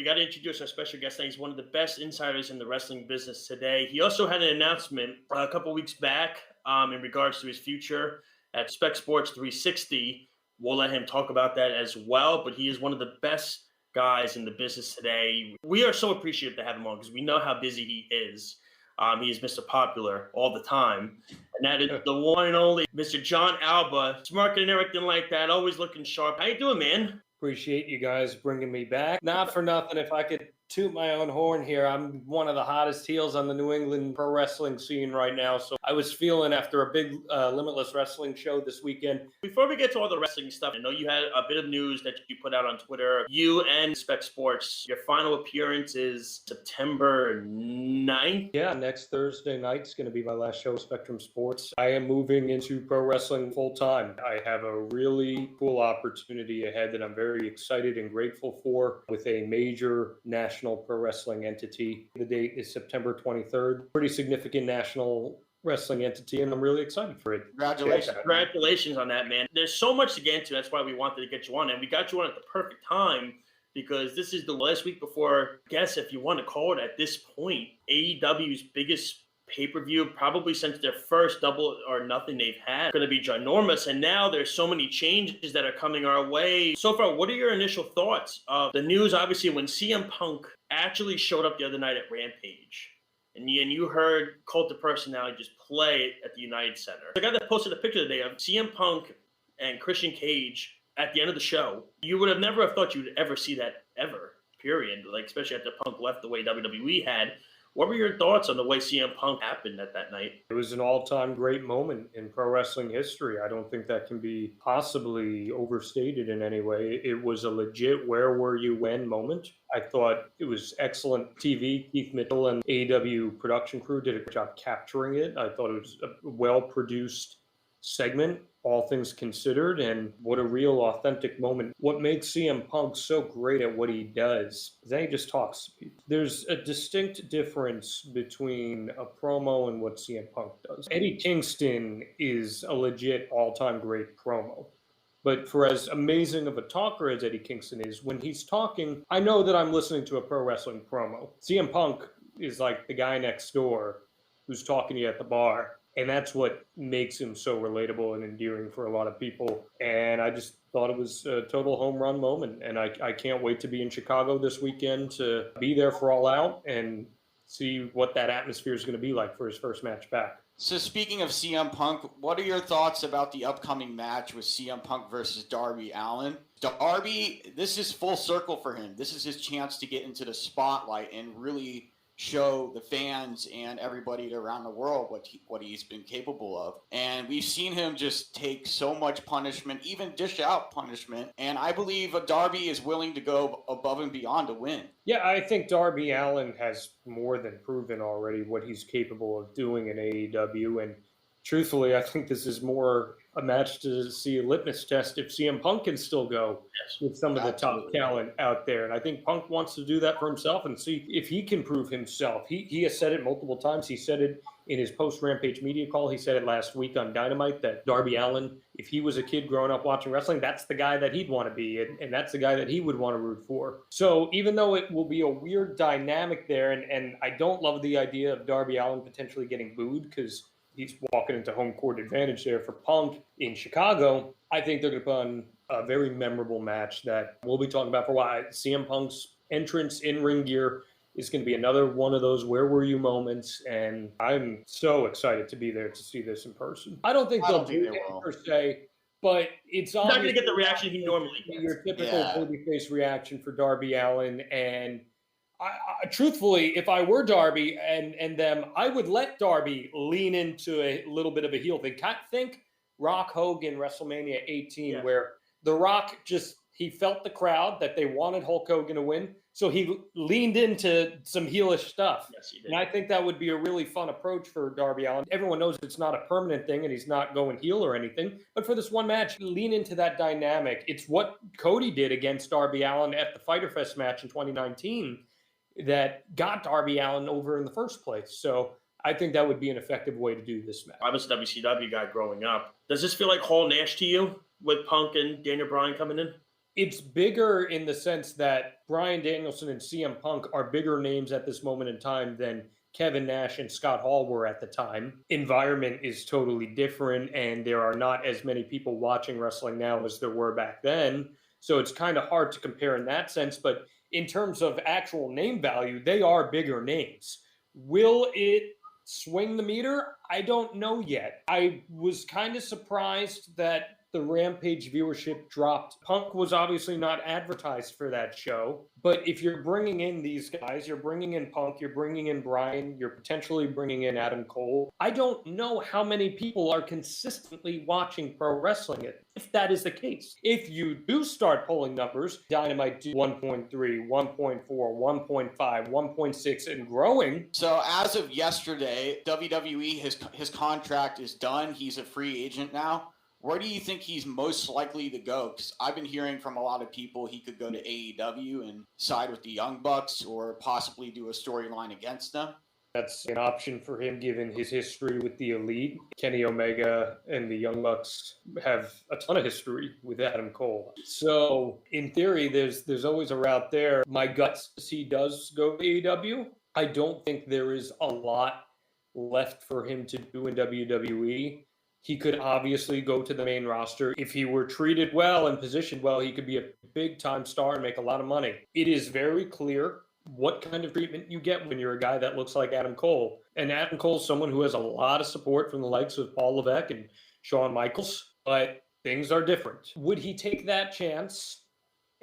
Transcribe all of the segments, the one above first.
We got to introduce our special guest. He's one of the best insiders in the wrestling business today. He also had an announcement a couple weeks back in regards to his future at Spec Sports 360. We'll let him talk about that as well, but he is one of the best guys in the business today. We are so appreciative to have him on because we know how busy he is. He is Mr. Popular all the time. And that is the one and only Mr. Jon Alba. Smirking and everything like that, always looking sharp. How you doing, man? Appreciate you guys bringing me back. Not for nothing, if I could toot my own horn here, I'm one of the hottest heels on the New England pro wrestling scene right now. So I was feeling after a big Limitless Wrestling show this weekend. Before we get to all the wrestling stuff, I know you had a bit of news that you put out on Twitter. You and Spec Sports, your final appearance is September 9th. Yeah, next Thursday night's going to be my last show, Spectrum Sports. I am moving into pro wrestling full time. I have a really cool opportunity ahead that I'm very excited and grateful for with a major national pro wrestling entity. The date is September 23rd. Pretty significant national wrestling entity, and I'm really excited for it. Congratulations. Congratulations on that, man. There's so much to get into. That's why we wanted to get you on, and we got you on at the perfect time because this is the last week before, I guess if you want to call it at this point, AEW's biggest pay-per-view, probably since their first Double or Nothing they've had, going to be ginormous. And now there's so many changes that are coming our way. So far, what are your initial thoughts of the news? Obviously, when CM Punk actually showed up the other night at Rampage, and you heard Cult of Personality just play at the United Center. The guy that posted a picture today of CM Punk and Christian Cage at the end of the show, you would have never have thought you would ever see that ever, period. Like, especially after Punk left the way WWE had. What were your thoughts on the way CM Punk happened at that night? It was an all-time great moment in pro wrestling history. I don't think that can be possibly overstated in any way. It was a legit where were you when moment. I thought it was excellent TV. Keith Mitchell and AEW production crew did a good job capturing it. I thought it was a well-produced segment, all things considered, and what a real authentic moment. What makes CM Punk so great at what he does is that he just talks to people. There's a distinct difference between a promo and what CM Punk does. Eddie Kingston is a legit all-time great promo. But for as amazing of a talker as Eddie Kingston is, when he's talking, I know that I'm listening to a pro wrestling promo. CM Punk is like the guy next door who's talking to you at the bar. And that's what makes him so relatable and endearing for a lot of people. And I just thought it was a total home run moment. And I can't wait to be in Chicago this weekend to be there for All Out and see what that atmosphere is going to be like for his first match back. So speaking of CM Punk, what are your thoughts about the upcoming match with CM Punk versus Darby Allin? Darby, this is full circle for him. This is his chance to get into the spotlight and really show the fans and everybody around the world what he's been capable of. And we've seen him just take so much punishment, even dish out punishment. And I believe Darby is willing to go above and beyond to win. Yeah, I think Darby Allin has more than proven already what he's capable of doing in AEW. And truthfully, I think this is more a match to see a litmus test if CM Punk can still go with some of the top talent out there. And I think Punk wants to do that for himself and see if he can prove himself. He has said it multiple times. He said it in his post-Rampage media call. He said it last week on Dynamite that Darby Allin, if he was a kid growing up watching wrestling, that's the guy that he'd want to be, and that's the guy that he would want to root for. So even though it will be a weird dynamic there, and I don't love the idea of Darby Allin potentially getting booed because he's walking into home court advantage there for Punk in Chicago, I think they're going to put on a very memorable match that we'll be talking about for a while. CM Punk's entrance in ring gear is going to be another one of those where were you moments, and I'm so excited to be there to see this in person. I don't think they'll do it per se, but it's not going to get the reaction he normally gets. Your typical babyface reaction for Darby Allin. And I, truthfully, if I were Darby and them, I would let Darby lean into a little bit of a heel thing. Think Rock Hogan WrestleMania 18, where The Rock he felt the crowd that they wanted Hulk Hogan to win, so he leaned into some heelish stuff. Yes, he did. And I think that would be a really fun approach for Darby Allin. Everyone knows it's not a permanent thing and he's not going heel or anything, but for this one match, lean into that dynamic. It's what Cody did against Darby Allin at the Fyter Fest match in 2019 that got Darby Allin over in the first place. So I think that would be an effective way to do this match. I was a WCW guy growing up. Does this feel like Hall Nash to you with Punk and Daniel Bryan coming in? It's bigger in the sense that Bryan Danielson and CM Punk are bigger names at this moment in time than Kevin Nash and Scott Hall were at the time. Environment is totally different, and there are not as many people watching wrestling now as there were back then. So it's kind of hard to compare in that sense. But in terms of actual name value, they are bigger names. Will it swing the meter? I don't know yet. I was kind of surprised that the Rampage viewership dropped. Punk was obviously not advertised for that show, but if you're bringing in these guys, you're bringing in Punk, you're bringing in Bryan, you're potentially bringing in Adam Cole. I don't know how many people are consistently watching pro wrestling if that is the case. If you do start pulling numbers, Dynamite do 1.3, 1.4, 1.5, 1.6 and growing. So as of yesterday, WWE, his contract is done. He's a free agent now. Where do you think he's most likely to go? Because I've been hearing from a lot of people he could go to AEW and side with the Young Bucks or possibly do a storyline against them. That's an option for him given his history with the Elite. Kenny Omega and the Young Bucks have a ton of history with Adam Cole. So in theory, there's always a route there. My gut says he does go to AEW. I don't think there is a lot left for him to do in WWE. He could obviously go to the main roster. If he were treated well and positioned well, he could be a big-time star and make a lot of money. It is very clear what kind of treatment you get when you're a guy that looks like Adam Cole. And Adam Cole's someone who has a lot of support from the likes of Paul Levesque and Shawn Michaels, but things are different. Would he take that chance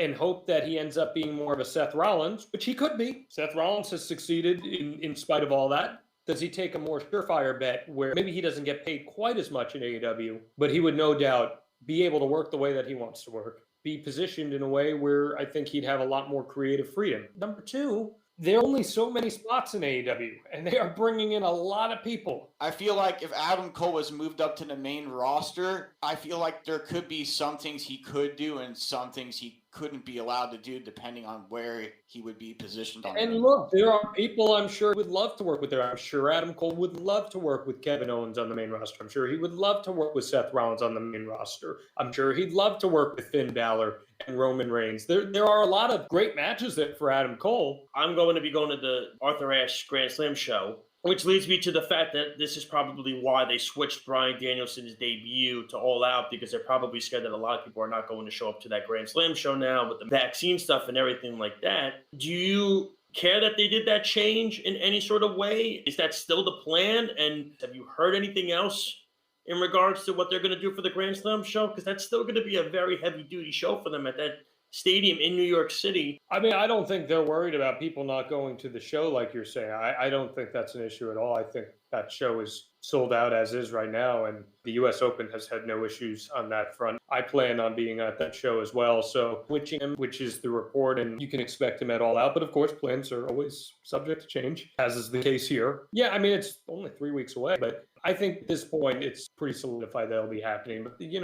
and hope that he ends up being more of a Seth Rollins, which he could be? Seth Rollins has succeeded in spite of all that. Does he take a more surefire bet where maybe he doesn't get paid quite as much in AEW, but he would no doubt be able to work the way that he wants to work, be positioned in a way where I think he'd have a lot more creative freedom. Number two, there are only so many spots in AEW, and they are bringing in a lot of people. I feel like if Adam Cole was moved up to the main roster, I feel like there could be some things he could do and some things he couldn't be allowed to do depending on where he would be positioned on. And look, there are people I'm sure would love to work with there. I'm sure Adam Cole would love to work with Kevin Owens on the main roster. I'm sure he would love to work with Seth Rollins on the main roster. I'm sure he'd love to work with Finn Balor and Roman Reigns. There are a lot of great matches there for Adam Cole. I'm going to be going to the Arthur Ashe Grand Slam show, which leads me to the fact that this is probably why they switched Bryan Danielson's debut to All Out, because they're probably scared that a lot of people are not going to show up to that Grand Slam show now with the vaccine stuff and everything like that. Do you care that they did that change in any sort of way? Is that still the plan? And have you heard anything else in regards to what they're going to do for the Grand Slam show? Because that's still going to be a very heavy-duty show for them at that stadium in New York City. I mean, I don't think they're worried about people not going to the show like you're saying. I don't think that's an issue at all. I think that show is sold out as is right now, and the U.S. Open has had no issues on that front. I plan on being at that show as well, so switching him, which is the report, and you can expect him at All Out, but of course plans are always subject to change, as is the case here. Yeah, I mean, it's only 3 weeks away, but I think at this point it's pretty solidified that'll be happening. But you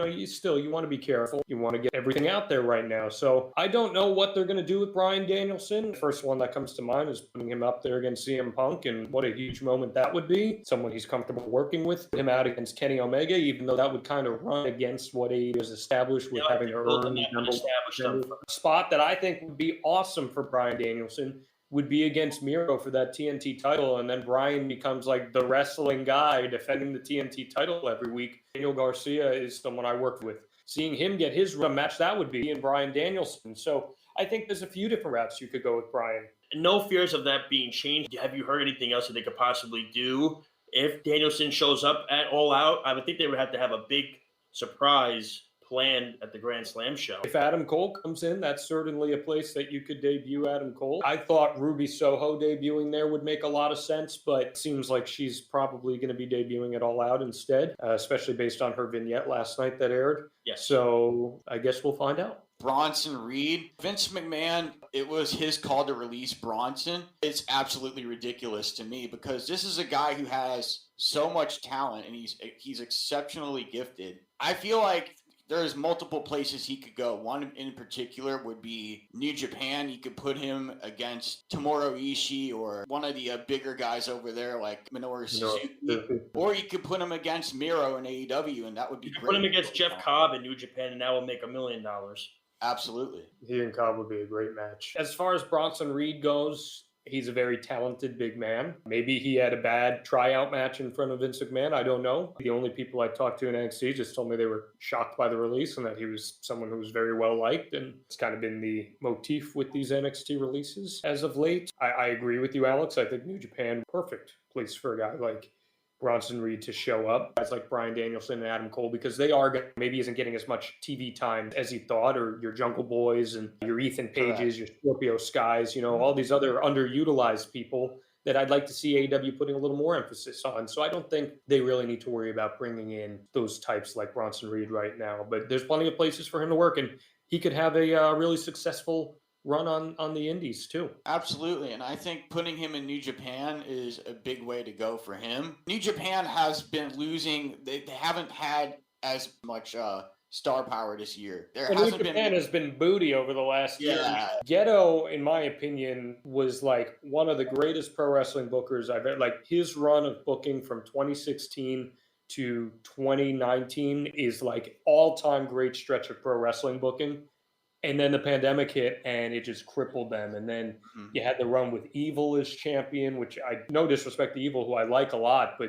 want to be careful. You want to get everything out there right now. So I don't know what they're going to do with Bryan Danielson. The first one that comes to mind is putting him up there against CM Punk, and what a huge moment that would be. Someone he's comfortable working with, him out against Kenny Omega, even though that would kind of run against what AEW has established with having to earn the spot. That I think would be awesome for Bryan Danielson would be against Miro for that TNT title, and then Bryan becomes like the wrestling guy defending the TNT title every week. Daniel Garcia is someone I worked with. Seeing him get his match, that would be in Bryan Danielson. So I think there's a few different routes you could go with Bryan. No fears of that being changed. Have you heard anything else that they could possibly do if Danielson shows up at All Out? I would think they would have to have a big surprise planned at the Grand Slam show. If Adam Cole comes in, that's certainly a place that you could debut Adam Cole. I thought Ruby Soho debuting there would make a lot of sense, but it seems like she's probably going to be debuting at All Out instead, especially based on her vignette last night that aired. Yes. So I guess we'll find out. Bronson Reed. Vince McMahon, it was his call to release Bronson. It's absolutely ridiculous to me because this is a guy who has so much talent and he's exceptionally gifted. I feel like there's multiple places he could go. One in particular would be New Japan. You could put him against Tomohiro Ishii or one of the bigger guys over there like Minoru Suzuki. Or you could put him against Miro in AEW, and that would be great. Put him against Jeff Cobb in New Japan, and that will make $1 million. Absolutely. He and Cobb would be a great match. As far as Bronson Reed goes, he's a very talented big man. Maybe he had a bad tryout match in front of Vince McMahon. I don't know. The only people I talked to in NXT just told me they were shocked by the release and that he was someone who was very well liked. And it's kind of been the motif with these NXT releases as of late. I agree with you, Alex. I think New Japan, perfect place for a guy like Bronson Reed to show up. Guys like Bryan Danielson and Adam Cole, because they are maybe isn't getting as much TV time as he thought, or your Jungle Boys and your Ethan Pages, your Scorpio Skies, all these other underutilized people that I'd like to see AEW putting a little more emphasis on. So I don't think they really need to worry about bringing in those types like Bronson Reed right now. But there's plenty of places for him to work, and he could have a really successful run on the indies too. Absolutely. And I think putting him in New Japan is a big way to go for him. New Japan has been losing. They haven't had as much star power this year. New Japan has been booty over the last year. Geto, in my opinion, was like one of the greatest pro wrestling bookers I've ever. Like his run of booking from 2016 to 2019 is like all-time great stretch of pro wrestling booking. And then the pandemic hit and it just crippled them. And then you had the run with Evil as champion, which I no disrespect to Evil, who I like a lot, but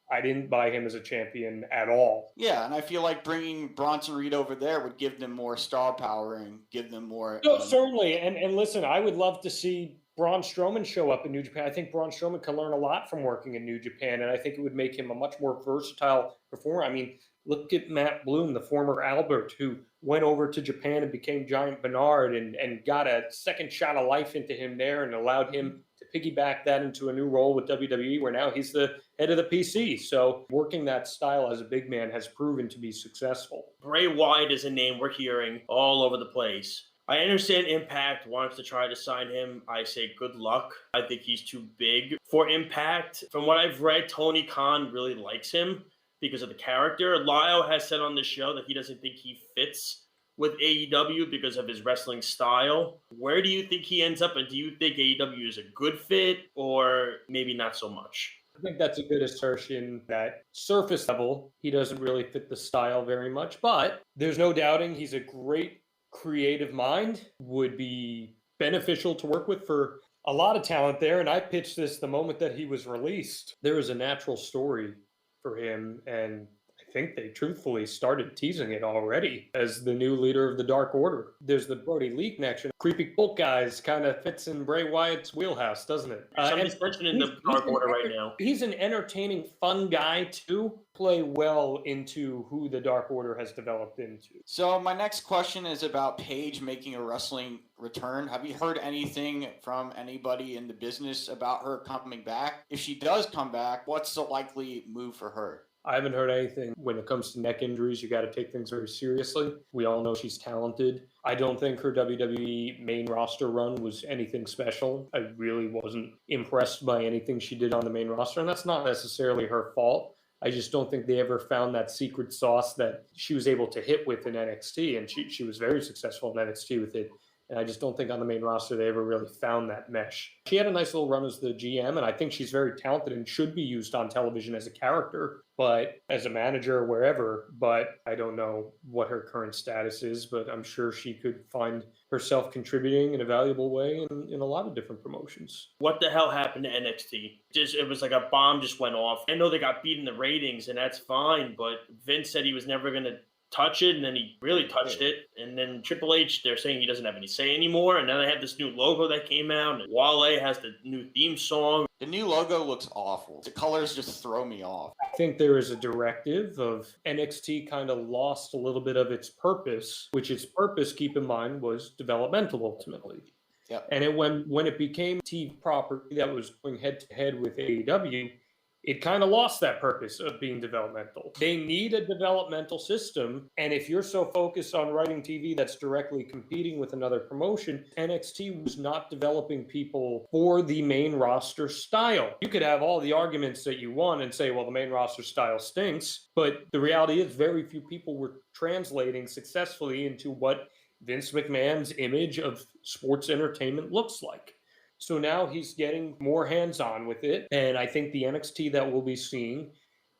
I didn't buy him as a champion at all. Yeah, and I feel like bringing Bronson Reed over there would give them more star power and give them more. No, certainly. And listen, I would love to see Braun Strowman show up in New Japan. I think Braun Strowman can learn a lot from working in New Japan, and I think it would make him a much more versatile performer. I mean, look at Matt Bloom, the former Albert, who went over to Japan and became Giant Bernard and got a second shot of life into him there and allowed him to piggyback that into a new role with WWE, where now he's the head of the PC. So working that style as a big man has proven to be successful. Bray Wyatt is a name we're hearing all over the place. I understand Impact wants to try to sign him. I say good luck. I think he's too big for Impact. From what I've read, Tony Khan really likes him because of the character. Lyle has said on the show that he doesn't think he fits with AEW because of his wrestling style. Where do you think he ends up? And do you think AEW is a good fit or maybe not so much? I think that's a good assertion. That surface level, he doesn't really fit the style very much, but there's no doubting he's a great creative mind, would be beneficial to work with for a lot of talent there. And I pitched this the moment that he was released. There is a natural story for him, and I think they truthfully started teasing it already as the new leader of the Dark Order. There's the Brody Lee connection. Creepy Cult guys kind of fits in Bray Wyatt's wheelhouse, doesn't it? Somebody's mentioning the Dark Order right now. He's an entertaining, fun guy to play well into who the Dark Order has developed into. So my next question is about Paige making a wrestling return. Have you heard anything from anybody in the business about her coming back? If she does come back, what's the likely move for her? I haven't heard anything. When it comes to neck injuries, you got to take things very seriously. We all know she's talented. I don't think her WWE main roster run was anything special. I really wasn't impressed by anything she did on the main roster, and that's not necessarily her fault. I just don't think they ever found that secret sauce that she was able to hit with in NXT, and she was very successful in NXT with it. And I just don't think on the main roster they ever really found that mesh. She had a nice little run as the GM, and I think she's very talented and should be used on television as a character, but as a manager or wherever. But I don't know what her current status is, but I'm sure she could find herself contributing in a valuable way in a lot of different promotions. What the hell happened to NXT? It was like a bomb just went off. I know they got beat in the ratings, and that's fine, but Vince said he was never going to touch it, and then he really touched it. And then Triple H, they're saying he doesn't have any say anymore. And now they have this new logo that came out, and Wale has the new theme song. The new logo looks awful. The colors just throw me off. I think there is a directive of NXT kind of lost a little bit of its purpose, which its purpose, keep in mind, was developmental ultimately. Yep. And when it became TV property that was going head to head with AEW, it kind of lost that purpose of being developmental. They need a developmental system. And if you're so focused on writing TV that's directly competing with another promotion, NXT was not developing people for the main roster style. You could have all the arguments that you want and say, well, the main roster style stinks. But the reality is very few people were translating successfully into what Vince McMahon's image of sports entertainment looks like. So now he's getting more hands-on with it. And I think the NXT that we'll be seeing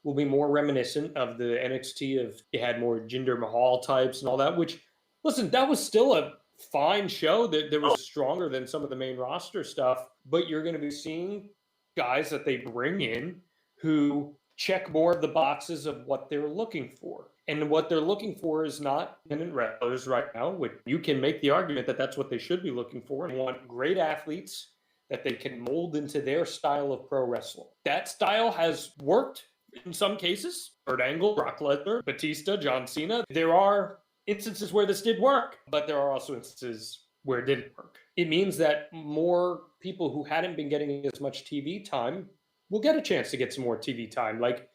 will be more reminiscent of the NXT of it had more Jinder Mahal types and all that, which, Listen, that was still a fine show. That was stronger than some of the main roster stuff, but you're going to be seeing guys that they bring in who check more of the boxes of what they're looking for. And what they're looking for is not independent wrestlers right now, which you can make the argument that that's what they should be looking for, and want great athletes that they can mold into their style of pro wrestling. That style has worked in some cases. Kurt Angle, Brock Lesnar, Batista, John Cena. There are instances where this did work, but there are also instances where it didn't work. It means that more people who hadn't been getting as much TV time will get a chance to get some more TV time. Like,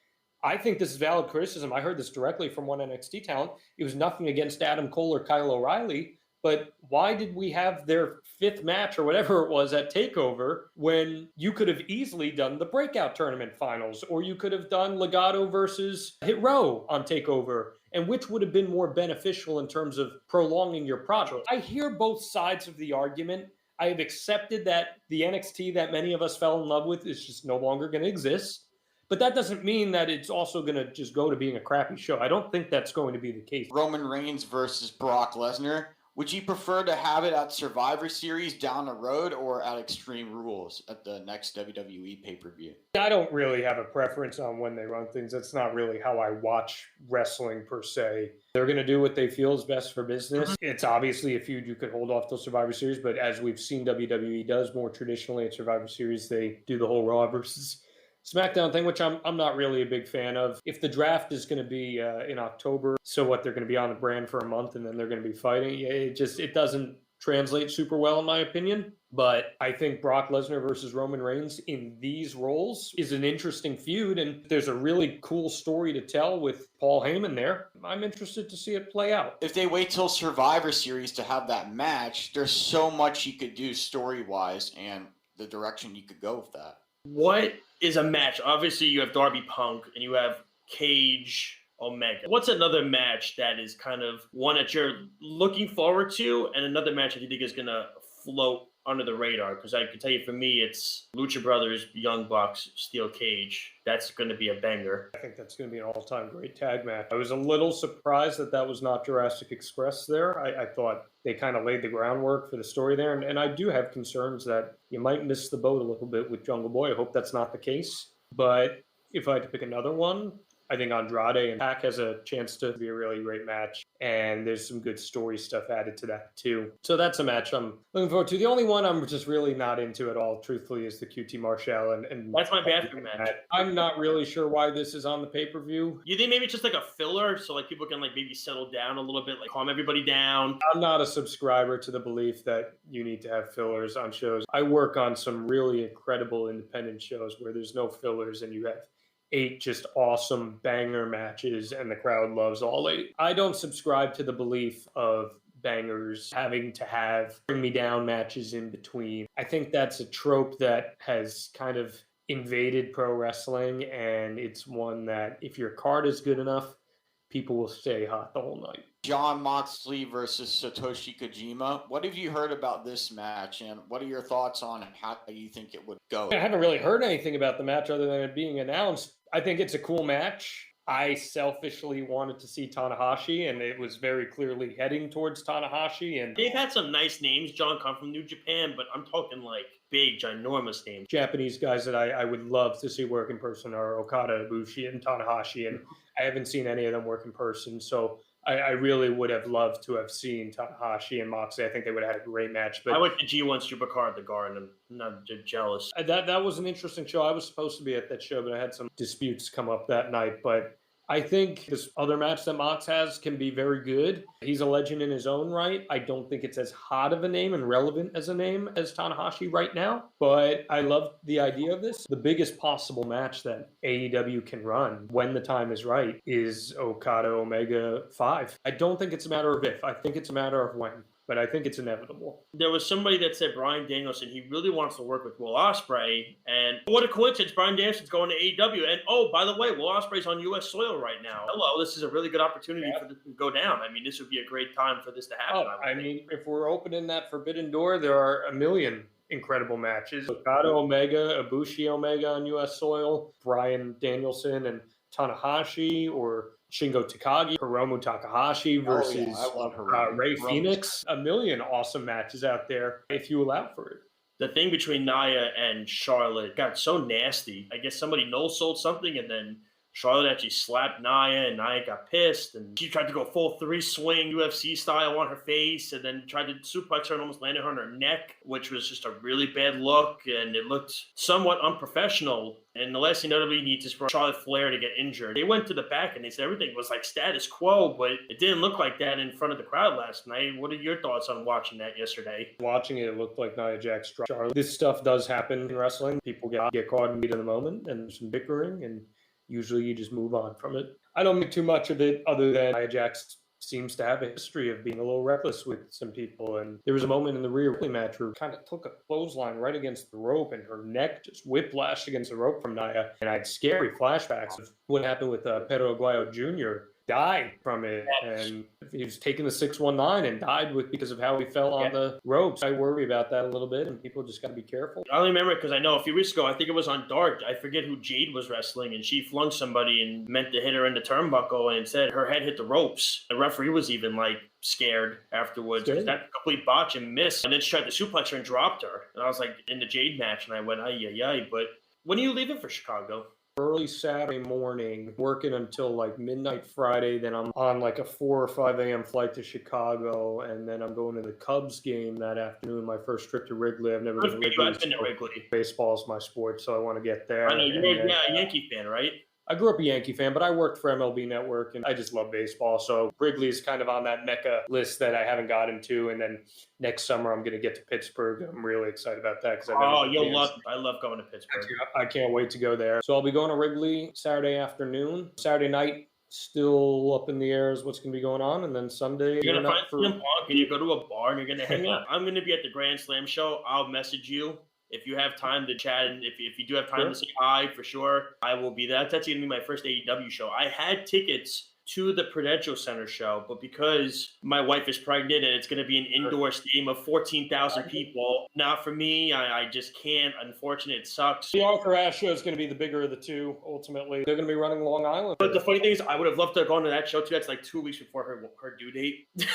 I think this is valid criticism. I heard this directly from one NXT talent. It was nothing against Adam Cole or Kyle O'Reilly, but why did we have their fifth match or whatever it was at TakeOver when you could have easily done the breakout tournament finals, or you could have done Legado versus Hit Row on TakeOver, and which would have been more beneficial in terms of prolonging your project? I hear both sides of the argument. I have accepted that the NXT that many of us fell in love with is just no longer going to exist. But that doesn't mean that it's also going to just go to being a crappy show. I don't think that's going to be the case. Roman Reigns versus Brock Lesnar. Would you prefer to have it at Survivor Series down the road or at Extreme Rules at the next WWE pay-per-view? I don't really have a preference on when they run things. That's not really how I watch wrestling per se. They're going to do what they feel is best for business. It's obviously a feud you could hold off till Survivor Series, but as we've seen WWE does more traditionally at Survivor Series, they do the whole Raw versus SmackDown thing, which I'm not really a big fan of. If the draft is going to be in October, so what, they're going to be on the brand for a month and then they're going to be fighting? It doesn't translate super well in my opinion. But I think Brock Lesnar versus Roman Reigns in these roles is an interesting feud, and there's a really cool story to tell with Paul Heyman there. I'm interested to see it play out. If they wait till Survivor Series to have that match, there's so much you could do story-wise and the direction you could go with that. What is a match? Obviously, you have Darby Punk and you have Cage Omega. What's another match that is kind of one that you're looking forward to, and another match that you think is going to float under the radar? Because I can tell you, for me, it's Lucha Brothers, Young Bucks, Steel Cage. That's going to be a banger. I think that's going to be an all-time great tag match. I was a little surprised that was not Jurassic Express there. I thought they kind of laid the groundwork for the story there. And I do have concerns that you might miss the boat a little bit with Jungle Boy. I hope that's not the case. But if I had to pick another one, I think Andrade and Pac has a chance to be a really great match. And there's some good story stuff added to that too. So that's a match I'm looking forward to. The only one I'm just really not into at all, truthfully, is the QT Marshall. And that's my bathroom match. I'm not really sure why this is on the pay-per-view. You think maybe it's just like a filler so like people can like maybe settle down a little bit, like calm everybody down? I'm not a subscriber to the belief that you need to have fillers on shows. I work on some really incredible independent shows where there's no fillers and you have 8 just awesome banger matches and the crowd loves all 8. I don't subscribe to the belief of bangers having to have bring me down matches in between. I think that's a trope that has kind of invaded pro wrestling, and it's one that if your card is good enough, people will stay hot the whole night. Jon Moxley versus Satoshi Kojima. What have you heard about this match, and what are your thoughts on how you think it would go? I haven't really heard anything about the match other than it being announced. I think it's a cool match. I selfishly wanted to see Tanahashi, and it was very clearly heading towards Tanahashi. And they've had some nice names. John come from New Japan, but I'm talking like big, ginormous names. Japanese guys that I would love to see work in person are Okada, Ibushi, and Tanahashi, and I haven't seen any of them work in person. So I really would have loved to have seen Tanahashi and Moxley. I think they would have had a great match. But I went to G1 Supercard at the Garden. I'm not jealous. That was an interesting show. I was supposed to be at that show, but I had some disputes come up that night. But I think this other match that Mox has can be very good. He's a legend in his own right. I don't think it's as hot of a name and relevant as a name as Tanahashi right now, but I love the idea of this. The biggest possible match that AEW can run when the time is right is Okada Omega 5. I don't think it's a matter of if. I think it's a matter of when. But I think it's inevitable. There was somebody that said Bryan Danielson, he really wants to work with Will Ospreay. And what a coincidence, Bryan Danielson's going to AEW. And oh, by the way, Will Ospreay's on U.S. soil right now. Hello, this is a really good opportunity for this to go down. I mean, this would be a great time for this to happen. I mean, if we're opening that forbidden door, there are a million incredible matches. Okada Omega, Ibushi Omega on U.S. soil, Bryan Danielson, and Tanahashi or Shingo Takagi, Hiromu Takahashi versus I love Hiromu. Ray Hiromu's Phoenix. A million awesome matches out there if you allow for it. The thing between Nia and Charlotte got so nasty. I guess somebody no-sold something, and then Charlotte actually slapped Nia, and Nia got pissed, and she tried to go full three-swing UFC style on her face, and then tried to suplex her and almost landed her on her neck, which was just a really bad look, and it looked somewhat unprofessional. And the last thing WWE needs is for Charlotte Flair to get injured. They went to the back, and they said everything was like status quo, but it didn't look like that in front of the crowd last night. What are your thoughts on watching that yesterday? Watching it, it looked like Nia Jax struck Charlotte. This stuff does happen in wrestling. People get caught in the heat of the moment, and there's some bickering, and usually you just move on from it. I don't make too much of it other than Nia Jax seems to have a history of being a little reckless with some people. And there was a moment in the Rhea Ripley match where kind of took a clothesline right against the rope and her neck just whiplashed against the rope from Nia. And I had scary flashbacks of what happened with Pedro Aguayo Jr. Died from it, and he was taking the 619 and died because of how he fell on the ropes. I worry about that a little bit, and people just got to be careful. I only remember it because I know a few weeks ago, I think it was on Dark, I forget who Jade was wrestling, and she flung somebody and meant to hit her in the turnbuckle, and instead her head hit the ropes. The referee was even like scared afterwards because that complete botch and miss, and then she tried to suplex her and dropped her. And I was like in the Jade match, and I went, ay, ay, ay. But when are you leaving for Chicago? Early Saturday morning, working until like midnight Friday. Then I'm on like a 4 or 5 a.m. flight to Chicago, and then I'm going to the Cubs game that afternoon. My first trip to Wrigley. I've never been to Wrigley. I've been to Wrigley. Baseball is my sport, so I want to get there. I know you're a Yankee fan, right? I grew up a Yankee fan, but I worked for MLB Network, and I just love baseball. So Wrigley is kind of on that Mecca list that I haven't gotten to. And then next summer, I'm going to get to Pittsburgh. I'm really excited about that. I love going to Pittsburgh. I can't wait to go there. So I'll be going to Wrigley Saturday afternoon. Saturday night, still up in the air is what's going to be going on. And then Sunday, you're going to find some park and you go to a bar and you're going to hang out. I'm going to be at the Grand Slam show. I'll message you. If you have time to chat, and if you do have time to say hi, for sure, I will be there. That's actually going to be my first AEW show. I had tickets to the Prudential Center show, but because my wife is pregnant and it's going to be an indoor stadium of 14,000 people, not for me. I just can't. Unfortunately, it sucks. The Arthur Ashe show is going to be the bigger of the two, ultimately. They're going to be running Long Island. But the funny thing is, I would have loved to have gone to that show, too. That's like 2 weeks before her due date. Yeah.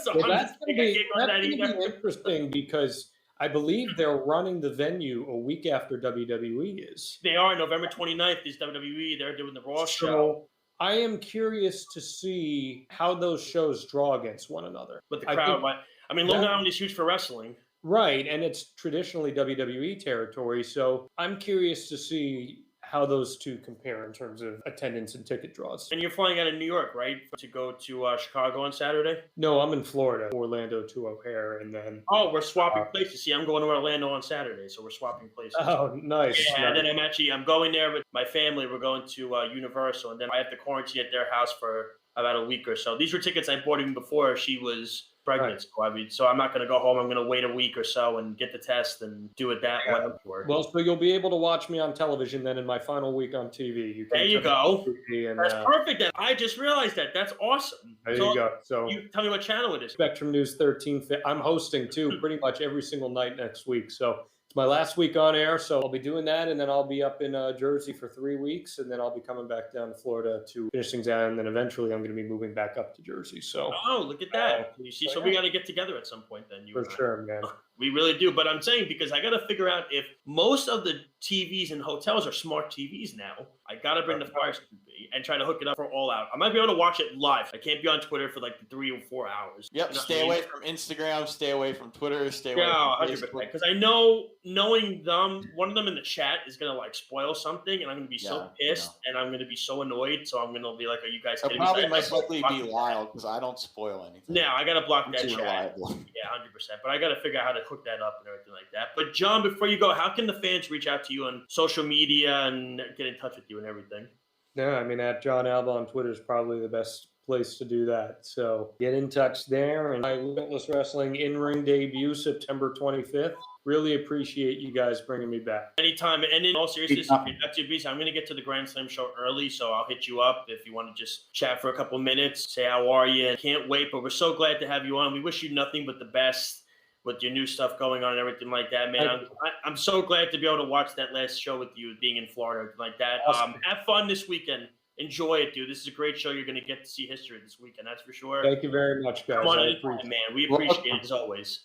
So well, that's going to be interesting because I believe they're running the venue a week after WWE is. They are. November 29th is WWE. They're doing the Raw show. I am curious to see how those shows draw against one another. But the crowd, I mean, Long Island is huge for wrestling. Right, and it's traditionally WWE territory, so I'm curious to see how those two compare in terms of attendance and ticket draws. And you're flying out of New York, right, to go to Chicago on Saturday? No, I'm in Florida, Orlando to O'Hare, and then... Oh, we're swapping places. See, I'm going to Orlando on Saturday, so we're swapping places. Oh, nice. Yeah, nice. And then I'm going there with my family. We're going to Universal, and then I have to quarantine at their house for about a week or so. These were tickets I bought even before she was pregnant. Right. So I'm not going to go home. I'm going to wait a week or so and get the test and do it that way. Well, so you'll be able to watch me on television then in my final week on TV. There you go. That's perfect. Then I just realized that. That's awesome. There you go. So you tell me what channel it is. Spectrum News 13. I'm hosting too, pretty much every single night next week. So it's my last week on air, so I'll be doing that, and then I'll be up in Jersey for 3 weeks, and then I'll be coming back down to Florida to finish things out, and then eventually I'm going to be moving back up to Jersey. So look at that. You see, so we got to get together at some point then. For sure, man. We really do. But I'm saying, because I got to figure out if most of the TVs in hotels are smart TVs now. I got to bring the Fire Stick and try to hook it up for All Out. I might be able to watch it live. I can't be on Twitter for like 3 or 4 hours. Yep. Stay away from Instagram. Stay away from Twitter. Stay away from Facebook. Because I know, knowing them, one of them in the chat is going to like spoil something, and I'm going to be so pissed, and I'm going to be so annoyed. So I'm going to be like, are you guys kidding me? Probably most likely be loud because I don't spoil anything. No, I got to block that chat. Reliable. Yeah, 100%. But I got to figure out how to hook that up and everything like that. But John, before you go, how can the fans reach out to you on social media and get in touch with you and everything? No, I mean, at Jon Alba on Twitter is probably the best place to do that. So get in touch there. And my Limitless Wrestling in-ring debut, September 25th. Really appreciate you guys bringing me back. Anytime. And in all seriousness, if you're not too busy, I'm going to get to the Grand Slam show early, so I'll hit you up if you want to just chat for a couple minutes, say how are you. Can't wait, but we're so glad to have you on. We wish you nothing but the best with your new stuff going on and everything like that, man. I'm so glad to be able to watch that last show with you, being in Florida like that. Awesome. Have fun this weekend. Enjoy it, dude. This is a great show. You're going to get to see history this weekend. That's for sure. Thank you very much, guys. Come on I anytime, appreciate man. We appreciate it as always.